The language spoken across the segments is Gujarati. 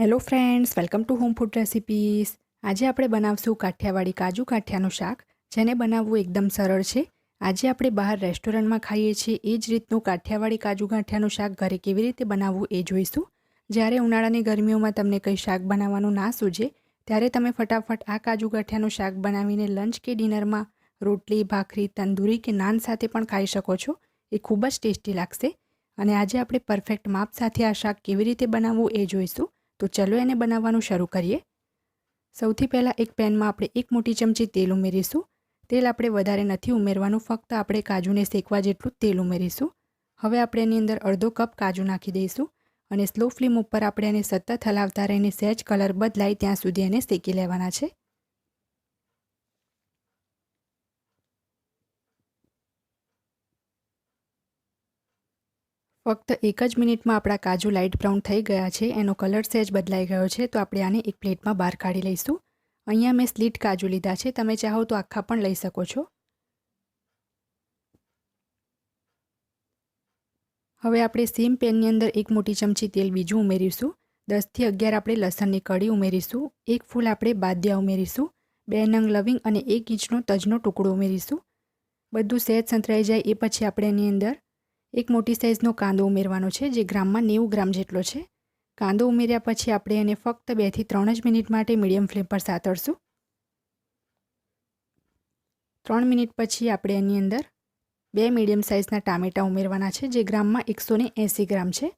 Hello friends, welcome to home food recipes. આજે આપણે બનાવશું કાઠિયાવાડી કાજુ કાઠિયાનું શાક, જેને બનાવવું એકદમ સરળ છે. આજે આપણે બહાર રેસ્ટોરન્ટમાં ખાઈએ છીએ એ જ રીતનું કાઠિયાવાડી કાજુ કાઠિયાનું શાક ઘરે કેવી રીતે બનાવવું એ જોઈશું. જ્યારે ઉનાળાની ગરમીઓમાં તમને કંઈ શાક બનાવવાનું ના સૂઝે ત્યારે તમે ફટાફટ આ કાજુ કાઠિયાનું શાક બનાવીને લંચ કે ડિનરમાં રોટલી, ભાખરી, તંદૂરી કે નાન સાથે પણ ખાઈ શકો છો. એ ખૂબ જ ટેસ્ટી લાગશે. અને આજે આપણે પરફેક્ટ માપ સાથે આ શાક કેવી રીતે બનાવવું એ જોઈશું. તો ચલો એને બનાવવાનું શરૂ કરીએ. સૌથી પહેલાં એક પેનમાં આપણે 1 મોટી ચમચી તેલ ઉમેરીશું. તેલ આપણે વધારે નથી ઉમેરવાનું, ફક્ત આપણે કાજુને શેકવા જેટલું તેલ ઉમેરીશું. હવે આપણે એની અંદર અડધો કપ કાજુ નાખી દઈશું અને સ્લો ફ્લેમ ઉપર આપણે એને સતત હલાવતા રહીને સહેજ કલર બદલાય ત્યાં સુધી એને શેકી લેવાના છે. ફક્ત 1 જ મિનિટમાં આપણા કાજુ લાઇટ બ્રાઉન થઈ ગયા છે, એનો કલર સહેજ બદલાઈ ગયો છે. તો આપણે આને એક પ્લેટમાં બહાર કાઢી લઈશું. અહીંયા મેં સ્લીટ કાજુ લીધા છે, તમે ચાહો તો આખા પણ લઈ શકો છો. હવે આપણે સેમ પેનની અંદર 1 મોટી ચમચી તેલ બીજું ઉમેરીશું. 10 થી 11 આપણે લસણની કળી ઉમેરીશું. 1 ફૂલ આપણે બાદિયા ઉમેરીશું. 2 નંગ લવિંગ અને 1 ઇંચનો તજનો ટુકડો ઉમેરીશું. બધું સહેજ સંતરાઈ જાય એ પછી આપણે એની અંદર એક મોટી સાઇઝનો કાંદો ઉમેરવાનો છે, જે ગ્રામમાં 90 ગ્રામ જેટલો છે. કાંદો ઉમેર્યા પછી આપણે એને ફક્ત 2 થી 3 જ મિનિટ માટે મીડિયમ ફ્લેમ પર સાતળશું. 3 મિનિટ પછી આપણે એની અંદર 2 મીડિયમ સાઇઝના ટામેટાં ઉમેરવાના છે, જે ગ્રામમાં 180 ગ્રામ છે.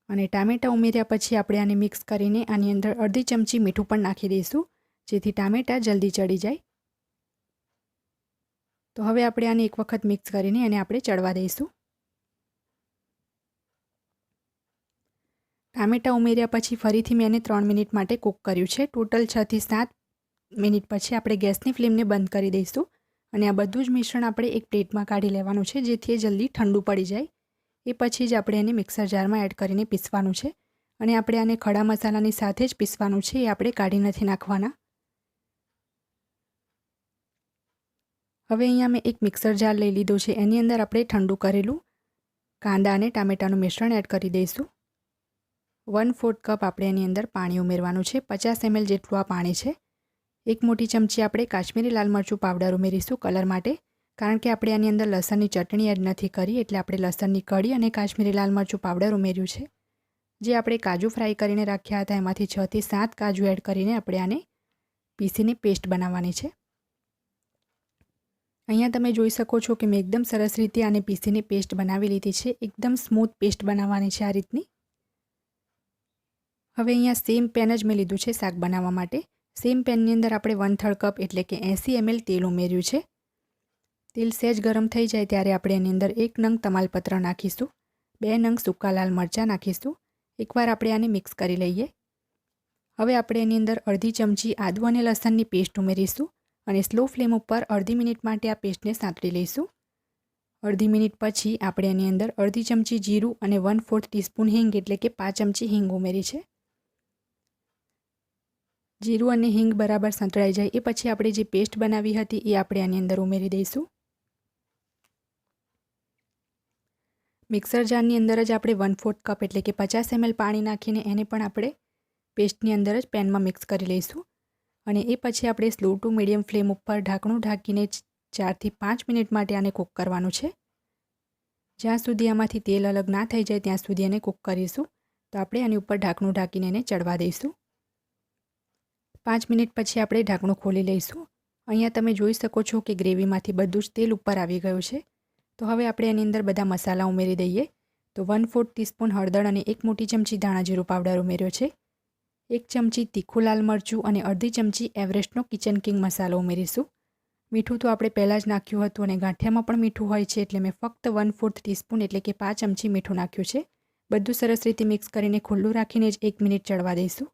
અને ટામેટાં ઉમેર્યા પછી આપણે આને મિક્સ કરીને આની અંદર અડધી ચમચી મીઠું પણ નાખી દઈશું, જેથી ટામેટાં જલ્દી ચડી જાય. તો હવે આપણે આને એક વખત મિક્સ કરીને એને આપણે ચડવા દઈશું. ટામેટાં ઉમેર્યા પછી ફરીથી મેં એને 3 મિનિટ માટે કૂક કર્યું છે. ટોટલ 6 થી 7 મિનિટ પછી આપણે ગેસની ફ્લેમને બંધ કરી દઈશું અને આ બધું જ મિશ્રણ આપણે એક પ્લેટમાં કાઢી લેવાનું છે, જેથી એ જલ્દી ઠંડુ પડી જાય. એ પછી જ આપણે એને મિક્સર જારમાં એડ કરીને પીસવાનું છે. અને આપણે આને ખડા મસાલાની સાથે જ પીસવાનું છે, એ આપણે કાઢી નથી નાખવાના. હવે અહીંયા મેં એક મિક્સર જાર લઈ લીધો છે. એની અંદર આપણે ઠંડુ કરેલું કાંદા અને ટામેટાનું મિશ્રણ એડ કરી દઈશું. 1/4 કપ આપણે એની અંદર પાણી ઉમેરવાનું છે. 50 ml જેટલું આ પાણી છે. 1 મોટી ચમચી આપણે કાશ્મીરી લાલ મરચું પાવડર ઉમેરીશું કલર માટે, કારણ કે આપણે આની અંદર લસણની ચટણી એડ નથી કરી, એટલે આપણે લસણની કળી અને કાશ્મીરી લાલ મરચું પાવડર ઉમેર્યું છે. જે આપણે કાજુ ફ્રાય કરીને રાખ્યા હતા એમાંથી 6 થી 7 કાજુ એડ કરીને આપણે આને પીસીને પેસ્ટ બનાવવાની છે. અહીંયા તમે જોઈ શકો છો કે મેં એકદમ સરસ રીતે આને પીસીને પેસ્ટ બનાવી લીધી છે. એકદમ સ્મૂથ પેસ્ટ બનાવવાની છે આ રીતની. હવે અહીંયા સેમ પેન જ મેં લીધું છે શાક બનાવવા માટે. સેમ પેનની અંદર આપણે 1/3 કપ એટલે કે 80 ml તેલ ઉમેર્યું છે. તેલ સહેજ ગરમ થઈ જાય ત્યારે આપણે એની અંદર 1 નંગ તમાલપત્ર નાખીશું. 2 નંગ સૂકા લાલ મરચાં નાખીશું. એકવાર આપણે આને મિક્સ કરી લઈએ. હવે આપણે એની અંદર અડધી ચમચી આદુ અને લસણની પેસ્ટ ઉમેરીશું અને સ્લો ફ્લેમ ઉપર અડધી મિનિટ માટે આ પેસ્ટને સાંતળી લઈશું. અડધી મિનિટ પછી આપણે એની અંદર અડધી ચમચી જીરું અને 1/4 ટીસ્પૂન હિંગ એટલે કે 5 ચમચી હિંગ ઉમેરી છે. જીરું અને હિંગ બરાબર સંતળાઈ જાય એ પછી આપણે જે પેસ્ટ બનાવી હતી એ આપણે આની અંદર ઉમેરી દઈશું. મિક્સર જારની અંદર જ આપણે 1/4 કપ એટલે કે 50 ml પાણી નાખીને એને પણ આપણે પેસ્ટની અંદર જ પેનમાં મિક્સ કરી લઈશું. અને એ પછી આપણે સ્લો ટુ મીડિયમ ફ્લેમ ઉપર ઢાંકણું ઢાંકીને 4 થી 5 મિનિટ માટે આને કૂક કરવાનું છે. જ્યાં સુધી આમાંથી તેલ અલગ ના થઈ જાય ત્યાં સુધી એને કૂક કરીશું. તો આપણે આની ઉપર ઢાંકણું ઢાંકીને એને ચડવા દઈશું. 5 મિનિટ પછી આપણે ઢાંકણું ખોલી લઈશું. અહીંયા તમે જોઈ શકો છો કે ગ્રેવીમાંથી બધું જ તેલ ઉપર આવી ગયું છે. તો હવે આપણે એની અંદર બધા મસાલા ઉમેરી દઈએ. તો 1/4 ટીસ્પૂન હળદર અને 1 મોટી ચમચી ધાણા જીરું પાવડર ઉમેર્યો છે. 1 ચમચી તીખું લાલ મરચું અને અડધી ચમચી એવરેસ્ટનો કિચન કિંગ મસાલો ઉમેરીશું. મીઠું તો આપણે પહેલાં જ નાખ્યું હતું અને ગાંઠિયામાં પણ મીઠું હોય છે, એટલે મેં ફક્ત 1/4 ટીસ્પૂન એટલે કે 5 ચમચી મીઠું નાખ્યું છે. બધું સરસ રીતે મિક્સ કરીને ખુલ્લું રાખીને જ 1 મિનિટ ચડવા દઈશું.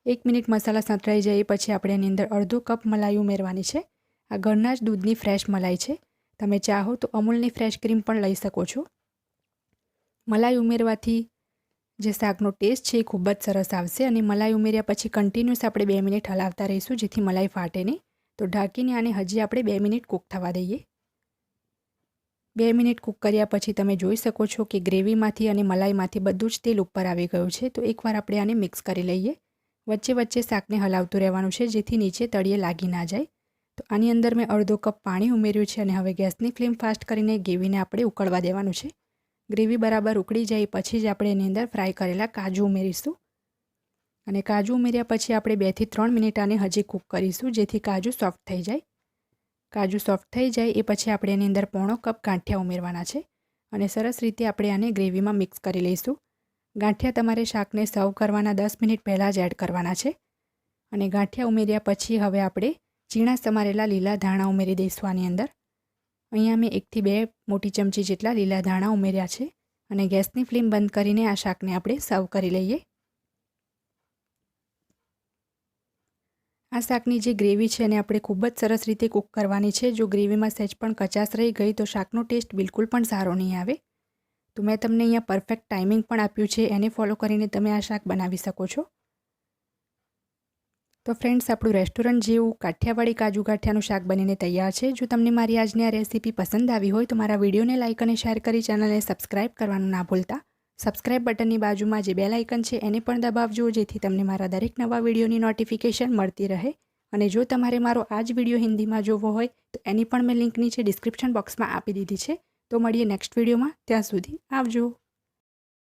1 મિનિટ મસાલા સંતળાઈ જાય પછી આપણે એની અંદર અડધો કપ મલાઈ ઉમેરવાની છે. આ ઘરના જ દૂધની ફ્રેશ મલાઈ છે. તમે ચાહો તો અમૂલની ફ્રેશ ક્રીમ પણ લઈ શકો છો. મલાઈ ઉમેરવાથી જે શાકનો ટેસ્ટ છે એ ખૂબ જ સરસ આવશે. અને મલાઈ ઉમેર્યા પછી કન્ટિન્યુઅસ આપણે 2 મિનિટ હલાવતા રહીશું, જેથી મલાઈ ફાટે નહીં. તો ઢાંકીને આને હજી આપણે 2 મિનિટ કૂક થવા દઈએ. 2 મિનિટ કૂક કર્યા પછી તમે જોઈ શકો છો કે ગ્રેવીમાંથી અને મલાઈમાંથી બધું જ તેલ ઉપર આવી ગયું છે. તો એકવાર આપણે આને મિક્સ કરી લઈએ. વચ્ચે વચ્ચે શાકને હલાવતું રહેવાનું છે જેથી નીચે તળિયે લાગી ના જાય. તો આની અંદર મેં અડધો કપ પાણી ઉમેર્યું છે અને હવે ગેસની ફ્લેમ ફાસ્ટ કરીને ગ્રેવીને આપણે ઉકળવા દેવાનું છે. ગ્રેવી બરાબર ઉકળી જાય પછી જ આપણે એની અંદર ફ્રાય કરેલા કાજુ ઉમેરીશું અને કાજુ ઉમેર્યા પછી આપણે 2 થી 3 મિનિટ આને હજી કૂક કરીશું જેથી કાજુ સોફ્ટ થઈ જાય. કાજુ સોફ્ટ થઈ જાય એ પછી આપણે એની અંદર પોણો કપ ગાંઠિયા ઉમેરવાના છે અને સરસ રીતે આપણે આને ગ્રેવીમાં મિક્સ કરી લઈશું. ગાંઠિયા તમારે શાકને સર્વ કરવાના 10 મિનિટ પહેલાં જ એડ કરવાના છે અને ગાંઠિયા ઉમેર્યા પછી હવે આપણે ઝીણા સમારેલા લીલા ધાણા ઉમેરી દઈશું આની અંદર. અહીંયા મેં 1 થી 2 મોટી ચમચી જેટલા લીલા ધાણા ઉમેર્યા છે અને ગેસની ફ્લેમ બંધ કરીને આ શાકને આપણે સર્વ કરી લઈએ. આ શાકની જે ગ્રેવી છે એને આપણે ખૂબ જ સરસ રીતે કૂક કરવાની છે. જો ગ્રેવીમાં સહેજ પણ કચાશ રહી ગઈ તો શાકનો ટેસ્ટ બિલકુલ પણ સારો નહીં આવે. તો મેં તમને અહીંયા પરફેક્ટ ટાઈમિંગ પણ આપ્યું છે, એને ફોલો કરીને તમે આ શાક બનાવી શકો છો. તો ફ્રેન્ડ્સ, આપણું રેસ્ટોરન્ટ જેવું કાઠિયાવાડી કાજુ ગાંઠિયાનું શાક બનીને તૈયાર છે. જો તમને મારી આજની આ રેસીપી પસંદ આવી હોય તો મારા વિડીયોને લાઇક અને શેર કરી ચેનલને સબસ્ક્રાઇબ કરવાનું ના ભૂલતા. સબસ્ક્રાઇબ બટનની બાજુમાં જે બેલ આઇકન છે એને પણ દબાવજો જેથી તમને મારા દરેક નવા વિડીયોની નોટિફિકેશન મળતી રહે. અને જો તમારે મારો આ જ વિડીયો હિન્દીમાં જોવો હોય તો એની પણ મેં લિંક નીચે ડિસ્ક્રિપ્શન બોક્સમાં આપી દીધી છે. તો મળીએ નેક્સ્ટ વિડીયોમાં. ત્યાં સુધી આવજો.